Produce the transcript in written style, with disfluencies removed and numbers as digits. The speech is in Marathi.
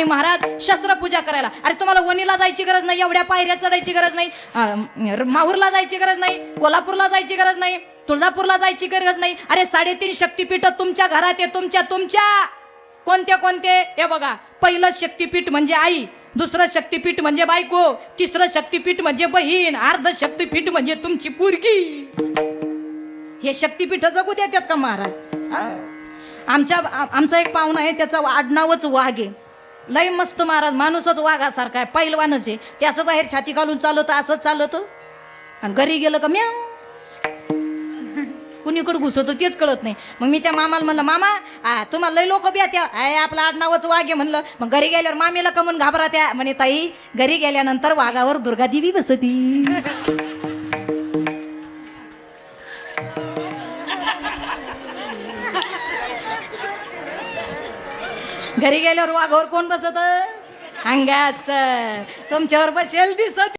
महाराज शस्त्रपूजा करायला. अरे तुम्हाला वणीला जायची गरज नाही, एवढ्या पायऱ्या चढायची गरज नाही, माहूरला जायची गरज नाही, कोल्हापूरला जायची गरज नाही, तुळजापूरला जायची गरज नाही. अरे 3.5 शक्तिपीठ तुमच्या घरात आहे. तुमच्या कोणते कोणते? हे बघा, पहिलं शक्तिपीठ म्हणजे आई, दुसरं शक्तिपीठ म्हणजे बायको, तिसरं शक्तिपीठ म्हणजे बहीण, अर्ध शक्तिपीठ म्हणजे तुमची पोरगी. हे शक्तिपीठ जगू देतात का महाराज? आमचा एक पाहुणा आहे, त्याचं आडनावच वाघ आहे. लय मस्त महाराज, माणूसच वाघासारखा आहे, पैलवानच आहे. ते असं बाहेर छाती घालून चालत, असंच चालत, आणि घरी गेलं का म्याव, कुणीकडे घुसवतो तेच कळत नाही. मग मी त्या मामाला म्हणलं, मामा तुम्हाला लय लोक बी त्या आपलं आडनावच वाघ आहे म्हणलं. मग घरी गेल्यावर मामीला कमून घाबरा त्या म्हणे, ताई घरी गेल्यानंतर वाघावर दुर्गादेवी बसती. घरी गेल्यावर वाघावर कोण बसत? अंगास तुमच्यावर बसेल दिसत.